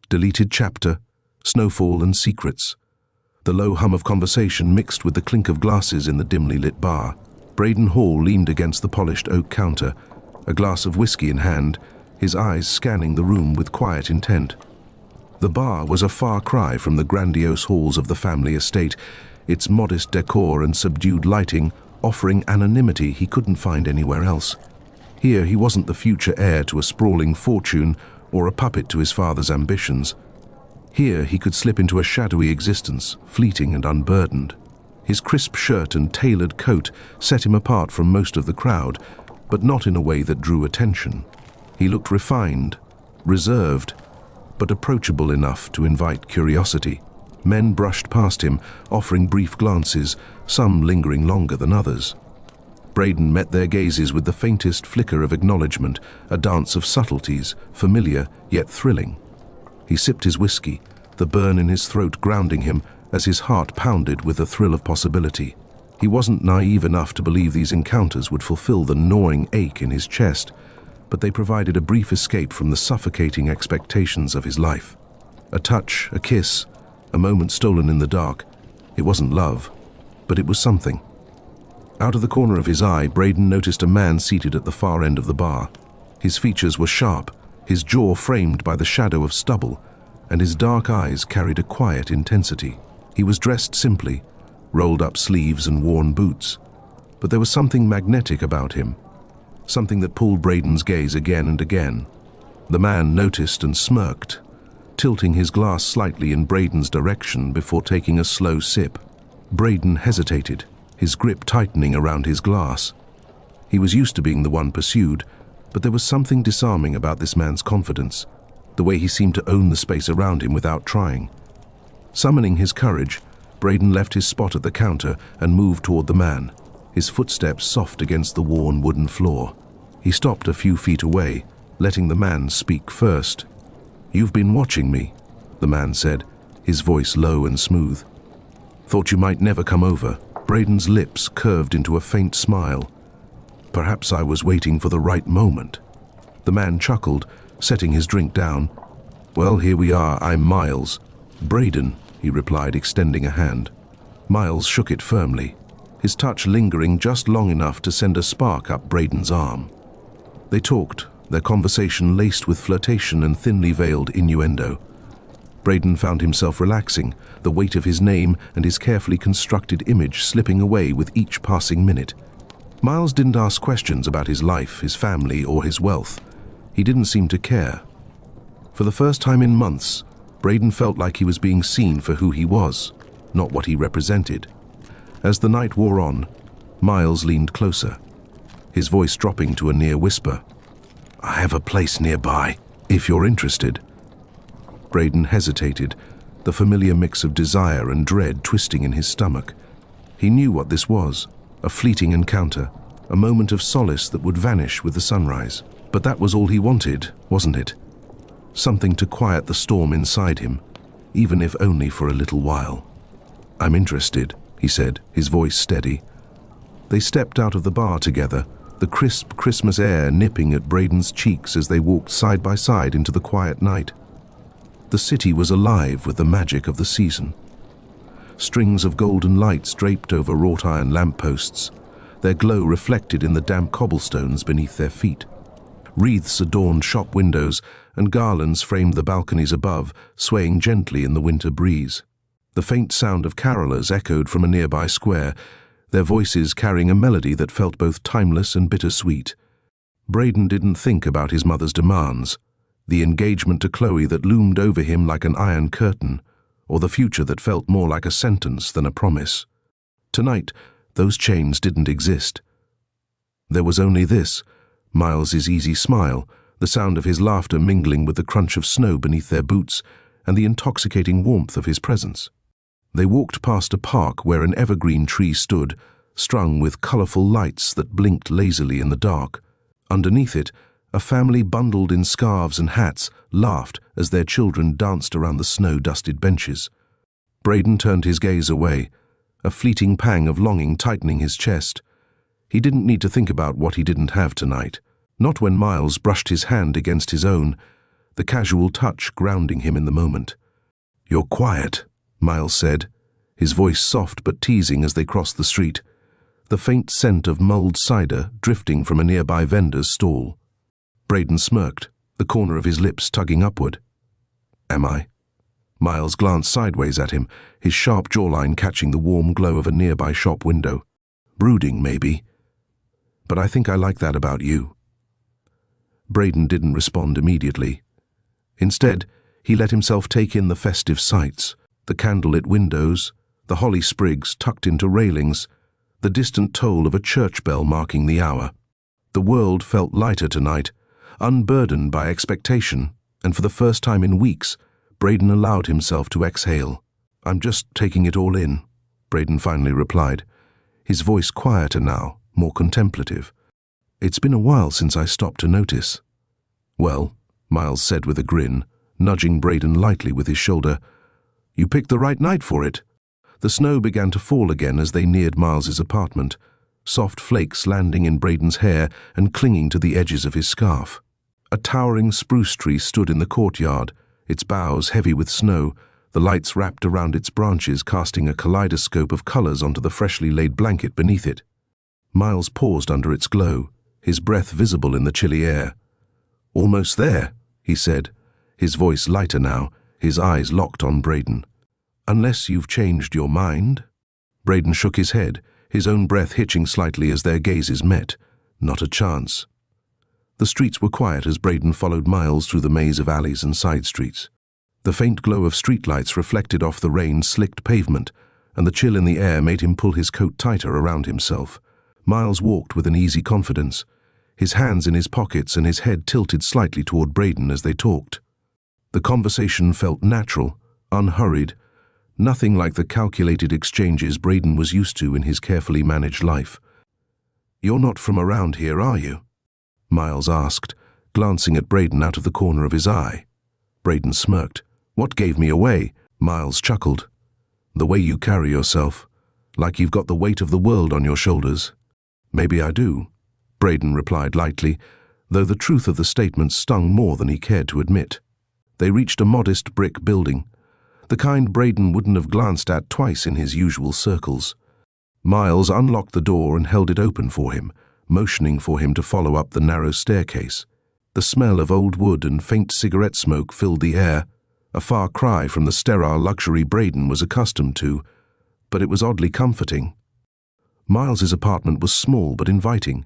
deleted chapter, Snowfall and secrets. The low hum of conversation mixed with the clink of glasses in the dimly lit bar. Braden Hall leaned against the polished oak counter, a glass of whiskey in hand, his eyes scanning the room with quiet intent. The bar was a far cry from the grandiose halls of the family estate, its modest decor and subdued lighting offering anonymity he couldn't find anywhere else. Here he wasn't the future heir to a sprawling fortune or a puppet to his father's ambitions. Here he could slip into a shadowy existence, fleeting and unburdened. His crisp shirt and tailored coat set him apart from most of the crowd, but not in a way that drew attention. He looked refined, reserved, but approachable enough to invite curiosity. Men brushed past him, offering brief glances, some lingering longer than others. Braden met their gazes with the faintest flicker of acknowledgement, a dance of subtleties, familiar yet thrilling. He sipped his whiskey, the burn in his throat grounding him as his heart pounded with the thrill of possibility. He wasn't naive enough to believe these encounters would fulfill the gnawing ache in his chest, but they provided a brief escape from the suffocating expectations of his life. A touch, a kiss, a moment stolen in the dark. It wasn't love, but it was something. Out of the corner of his eye, Braden noticed a man seated at the far end of the bar. His features were sharp, his jaw framed by the shadow of stubble, and his dark eyes carried a quiet intensity. He was dressed simply, rolled-up sleeves and worn boots, but there was something magnetic about him, something that pulled Braden's gaze again and again. The man noticed and smirked, tilting his glass slightly in Braden's direction before taking a slow sip. Braden hesitated, his grip tightening around his glass. He was used to being the one pursued, but there was something disarming about this man's confidence, the way he seemed to own the space around him without trying. Summoning his courage, Braden left his spot at the counter and moved toward the man, his footsteps soft against the worn wooden floor. He stopped a few feet away, letting the man speak first. "You've been watching me," the man said, his voice low and smooth. "Thought you might never come over." Braden's lips curved into a faint smile. "Perhaps I was waiting for the right moment." The man chuckled, setting his drink down. "Well, here we are. I'm Miles." "Braden," he replied, extending a hand. Miles shook it firmly, his touch lingering just long enough to send a spark up Braden's arm. They talked, their conversation laced with flirtation and thinly veiled innuendo. Braden found himself relaxing, the weight of his name and his carefully constructed image slipping away with each passing minute. Miles didn't ask questions about his life, his family, or his wealth. He didn't seem to care. For the first time in months, Braden felt like he was being seen for who he was, not what he represented. As the night wore on, Miles leaned closer, his voice dropping to a near whisper. "I have a place nearby, if you're interested." Braden hesitated, the familiar mix of desire and dread twisting in his stomach. He knew what this was, a fleeting encounter, a moment of solace that would vanish with the sunrise. But that was all he wanted, wasn't it? Something to quiet the storm inside him, even if only for a little while. "I'm interested," he said, his voice steady. They stepped out of the bar together, the crisp Christmas air nipping at Braden's cheeks as they walked side by side into the quiet night. The city was alive with the magic of the season. Strings of golden lights draped over wrought iron lampposts, their glow reflected in the damp cobblestones beneath their feet. Wreaths adorned shop windows, and garlands framed the balconies above, swaying gently in the winter breeze. The faint sound of carolers echoed from a nearby square, their voices carrying a melody that felt both timeless and bittersweet. Braden didn't think about his mother's demands, the engagement to Chloe that loomed over him like an iron curtain, or the future that felt more like a sentence than a promise. Tonight, those chains didn't exist. There was only this, Miles's easy smile, the sound of his laughter mingling with the crunch of snow beneath their boots, and the intoxicating warmth of his presence. They walked past a park where an evergreen tree stood, strung with colorful lights that blinked lazily in the dark. Underneath it, a family bundled in scarves and hats laughed as their children danced around the snow-dusted benches. Braden turned his gaze away, a fleeting pang of longing tightening his chest. He didn't need to think about what he didn't have tonight. Not when Miles brushed his hand against his own, the casual touch grounding him in the moment. "You're quiet," Miles said, his voice soft but teasing as they crossed the street, the faint scent of mulled cider drifting from a nearby vendor's stall. Braden smirked, the corner of his lips tugging upward. "Am I?" Miles glanced sideways at him, his sharp jawline catching the warm glow of a nearby shop window. "Brooding, maybe. But I think I like that about you." Braden didn't respond immediately. Instead, he let himself take in the festive sights, the candlelit windows, the holly sprigs tucked into railings, the distant toll of a church bell marking the hour. The world felt lighter tonight, unburdened by expectation, and for the first time in weeks, Braden allowed himself to exhale. "I'm just taking it all in," Braden finally replied, his voice quieter now, more contemplative. "It's been a while since I stopped to notice." "Well," Miles said with a grin, nudging Braden lightly with his shoulder, "you picked the right night for it." The snow began to fall again as they neared Miles's apartment, soft flakes landing in Braden's hair and clinging to the edges of his scarf. A towering spruce tree stood in the courtyard, its boughs heavy with snow, the lights wrapped around its branches casting a kaleidoscope of colors onto the freshly laid blanket beneath it. Miles paused under its glow, his breath visible in the chilly air. "Almost there," he said, his voice lighter now, his eyes locked on Braden. "Unless you've changed your mind?" Braden shook his head, his own breath hitching slightly as their gazes met. Not a chance. The streets were quiet as Braden followed Miles through the maze of alleys and side streets. The faint glow of streetlights reflected off the rain-slicked pavement, and the chill in the air made him pull his coat tighter around himself. Miles walked with an easy confidence, his hands in his pockets and his head tilted slightly toward Braden as they talked. The conversation felt natural, unhurried, nothing like the calculated exchanges Braden was used to in his carefully managed life. "You're not from around here, are you?" Miles asked, glancing at Braden out of the corner of his eye. Braden smirked. "What gave me away?" Miles chuckled. "The way you carry yourself, like you've got the weight of the world on your shoulders." "Maybe I do," Braden replied lightly, though the truth of the statement stung more than he cared to admit. They reached a modest brick building, the kind Braden wouldn't have glanced at twice in his usual circles. Miles unlocked the door and held it open for him, motioning for him to follow up the narrow staircase. The smell of old wood and faint cigarette smoke filled the air, a far cry from the sterile luxury Braden was accustomed to, but it was oddly comforting. Miles's apartment was small but inviting,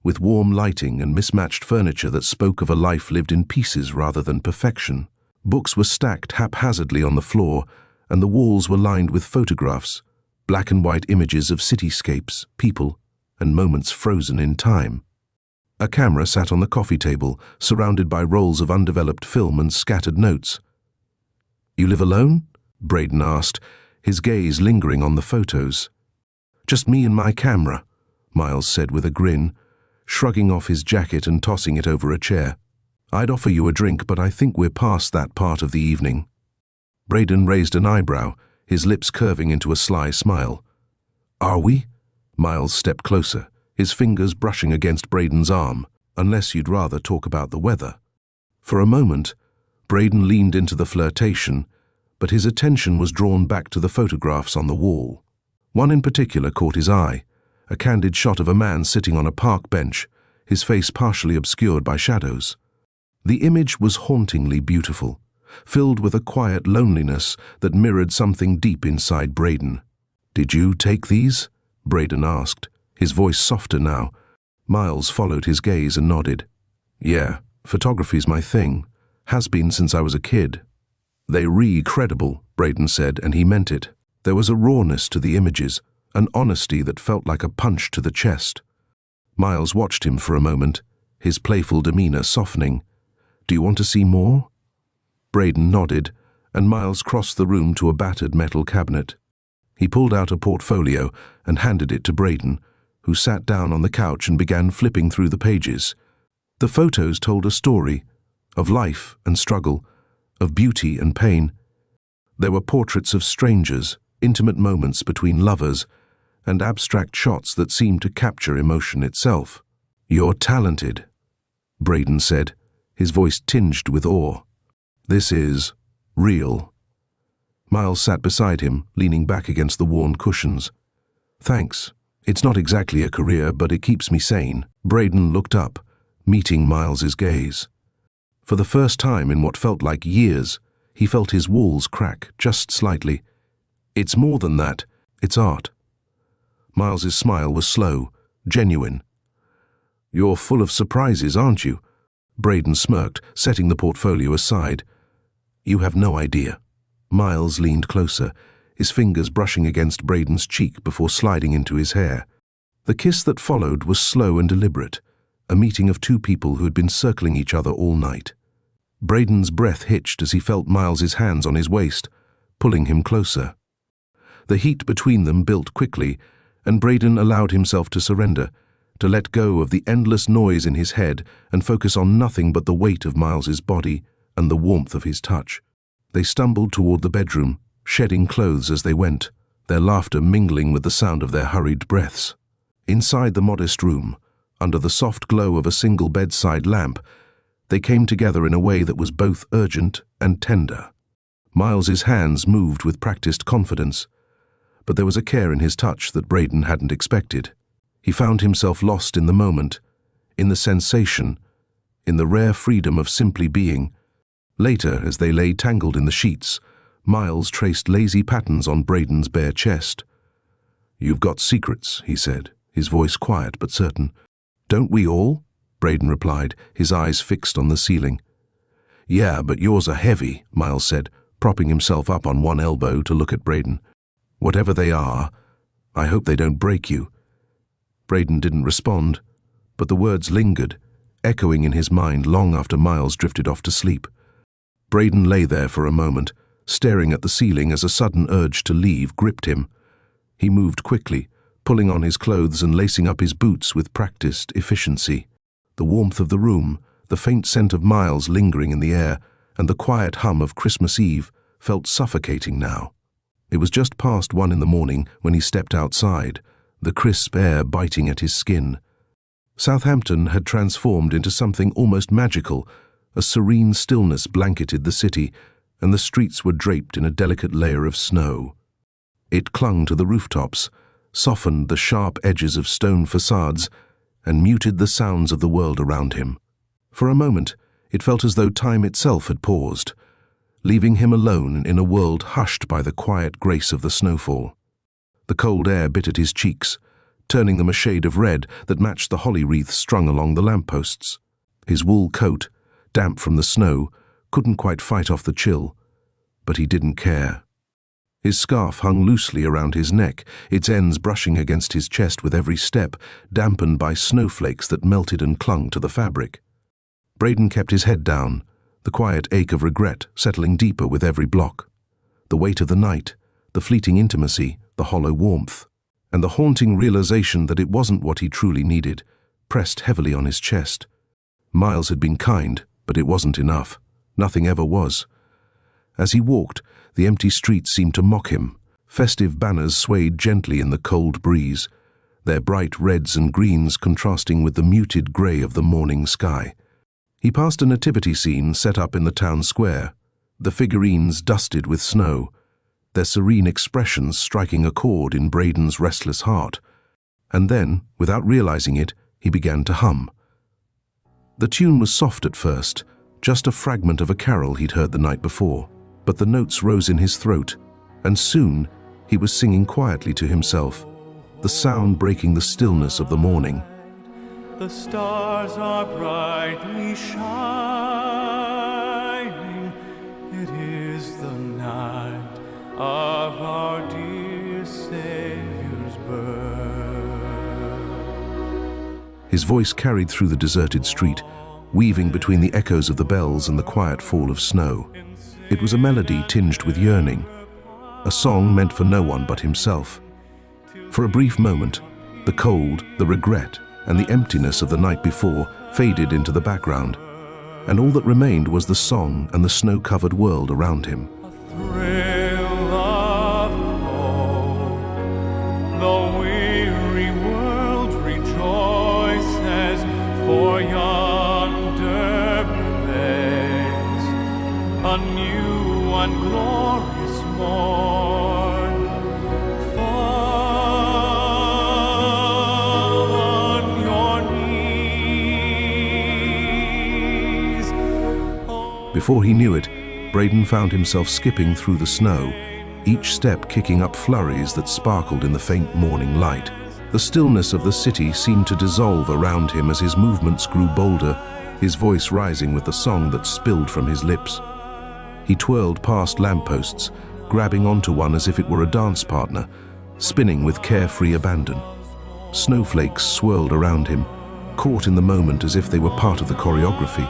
with warm lighting and mismatched furniture that spoke of a life lived in pieces rather than perfection. Books were stacked haphazardly on the floor, and the walls were lined with photographs, black and white images of cityscapes, people, and moments frozen in time. A camera sat on the coffee table, surrounded by rolls of undeveloped film and scattered notes. "You live alone?" Braden asked, his gaze lingering on the photos. "Just me and my camera," Miles said with a grin, shrugging off his jacket and tossing it over a chair. "I'd offer you a drink, but I think we're past that part of the evening." Braden raised an eyebrow, his lips curving into a sly smile. "Are we?" Miles stepped closer, his fingers brushing against Braden's arm. "Unless you'd rather talk about the weather." For a moment, Braden leaned into the flirtation, but his attention was drawn back to the photographs on the wall. One in particular caught his eye, a candid shot of a man sitting on a park bench, his face partially obscured by shadows. The image was hauntingly beautiful, filled with a quiet loneliness that mirrored something deep inside Braden. "Did you take these?" Braden asked, his voice softer now. Miles followed his gaze and nodded. "Yeah, photography's my thing. Has been since I was a kid." "They're incredible," Braden said, and he meant it. There was a rawness to the images, an honesty that felt like a punch to the chest. Miles watched him for a moment, his playful demeanor softening. "Do you want to see more?" Braden nodded, and Miles crossed the room to a battered metal cabinet. He pulled out a portfolio and handed it to Braden, who sat down on the couch and began flipping through the pages. The photos told a story, of life and struggle, of beauty and pain. There were portraits of strangers, intimate moments between lovers, and abstract shots that seemed to capture emotion itself. "You're talented," Braden said, his voice tinged with awe. This is real. Miles sat beside him, leaning back against the worn cushions. Thanks. It's not exactly a career, but it keeps me sane. Braden looked up, meeting Miles's gaze. For the first time in what felt like years, he felt his walls crack just slightly. It's more than that. It's art. Miles's smile was slow, genuine. You're full of surprises, aren't you? Braden smirked, setting the portfolio aside. You have no idea. Miles leaned closer, his fingers brushing against Braden's cheek before sliding into his hair. The kiss that followed was slow and deliberate, a meeting of two people who had been circling each other all night. Braden's breath hitched as he felt Miles's hands on his waist, pulling him closer. The heat between them built quickly, and Braden allowed himself to surrender, to let go of the endless noise in his head and focus on nothing but the weight of Miles's body and the warmth of his touch. They stumbled toward the bedroom, shedding clothes as they went, their laughter mingling with the sound of their hurried breaths. Inside the modest room, under the soft glow of a single bedside lamp, they came together in a way that was both urgent and tender. Miles's hands moved with practiced confidence, but there was a care in his touch that Braden hadn't expected. He found himself lost in the moment, in the sensation, in the rare freedom of simply being. Later, as they lay tangled in the sheets, Miles traced lazy patterns on Braden's bare chest. You've got secrets, he said, his voice quiet but certain. Don't we all? Braden replied, his eyes fixed on the ceiling. Yeah, but yours are heavy, Miles said, propping himself up on one elbow to look at Braden. Whatever they are, I hope they don't break you. Braden didn't respond, but the words lingered, echoing in his mind long after Miles drifted off to sleep. Braden lay there for a moment, staring at the ceiling as a sudden urge to leave gripped him. He moved quickly, pulling on his clothes and lacing up his boots with practiced efficiency. The warmth of the room, the faint scent of Miles lingering in the air, and the quiet hum of Christmas Eve felt suffocating now. It was just past 1 in the morning when he stepped outside, the crisp air biting at his skin. Southampton had transformed into something almost magical. A serene stillness blanketed the city, and the streets were draped in a delicate layer of snow. It clung to the rooftops, softened the sharp edges of stone facades, and muted the sounds of the world around him. For a moment, it felt as though time itself had paused, leaving him alone in a world hushed by the quiet grace of the snowfall. The cold air bit at his cheeks, turning them a shade of red that matched the holly wreaths strung along the lampposts. His wool coat, damp from the snow, couldn't quite fight off the chill, but he didn't care. His scarf hung loosely around his neck, its ends brushing against his chest with every step, dampened by snowflakes that melted and clung to the fabric. Braden kept his head down, the quiet ache of regret settling deeper with every block. The weight of the night, the fleeting intimacy, the hollow warmth, and the haunting realization that it wasn't what he truly needed, pressed heavily on his chest. Miles had been kind, but it wasn't enough. Nothing ever was. As he walked, the empty streets seemed to mock him. Festive banners swayed gently in the cold breeze, their bright reds and greens contrasting with the muted grey of the morning sky. He passed a nativity scene set up in the town square, the figurines dusted with snow, their serene expressions striking a chord in Braden's restless heart. And then, without realizing it, he began to hum. The tune was soft at first, just a fragment of a carol he'd heard the night before, but the notes rose in his throat, and soon he was singing quietly to himself, the sound breaking the stillness of the morning. The stars are brightly shining. It is the night of our dear Savior's birth. His voice carried through the deserted street, weaving between the echoes of the bells and the quiet fall of snow. It was a melody tinged with yearning, a song meant for no one but himself. For a brief moment, the cold, the regret, and the emptiness of the night before faded into the background, and all that remained was the song and the snow-covered world around him. A thrill of hope, the weary world rejoices, for yonder blaze a one glorious morn. Fall on your knees. Before he knew it, Braden found himself skipping through the snow, each step kicking up flurries that sparkled in the faint morning light. The stillness of the city seemed to dissolve around him as his movements grew bolder, his voice rising with the song that spilled from his lips. He twirled past lampposts, grabbing onto one as if it were a dance partner, spinning with carefree abandon. Snowflakes swirled around him, caught in the moment as if they were part of the choreography.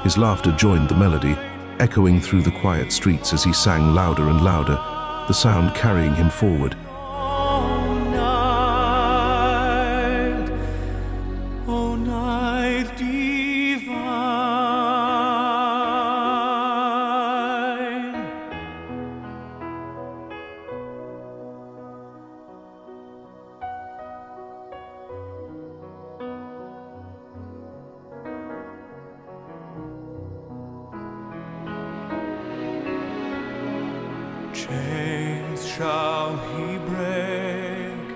His laughter joined the melody, echoing through the quiet streets as he sang louder and louder, the sound carrying him forward. O night divine. Chains shall he break,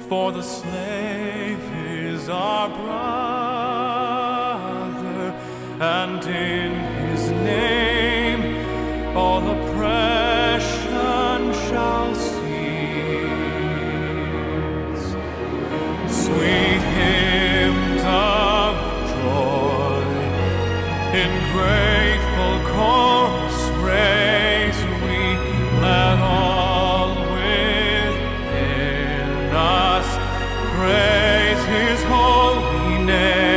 for the slave is our brother, and in his name all oppression shall cease. Sweet hymns of joy in grateful chorus raise we, let all within us praise his holy name.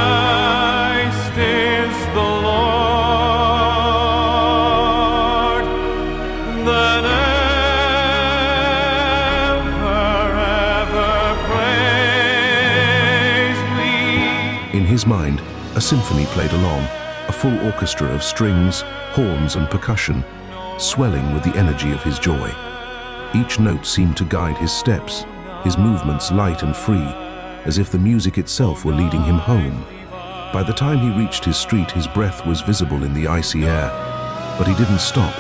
Christ is the Lord, then ever praise we. In his mind, a symphony played along, a full orchestra of strings, horns, and percussion, swelling with the energy of his joy. Each note seemed to guide his steps, his movements light and free, as if the music itself were leading him home. By the time he reached his street, his breath was visible in the icy air, but he didn't stop.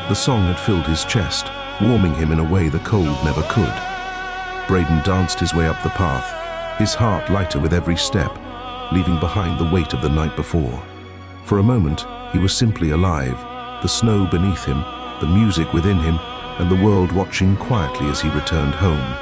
The song had filled his chest, warming him in a way the cold never could. Braden danced his way up the path, his heart lighter with every step, leaving behind the weight of the night before. For a moment, he was simply alive, the snow beneath him, the music within him, and the world watching quietly as he returned home.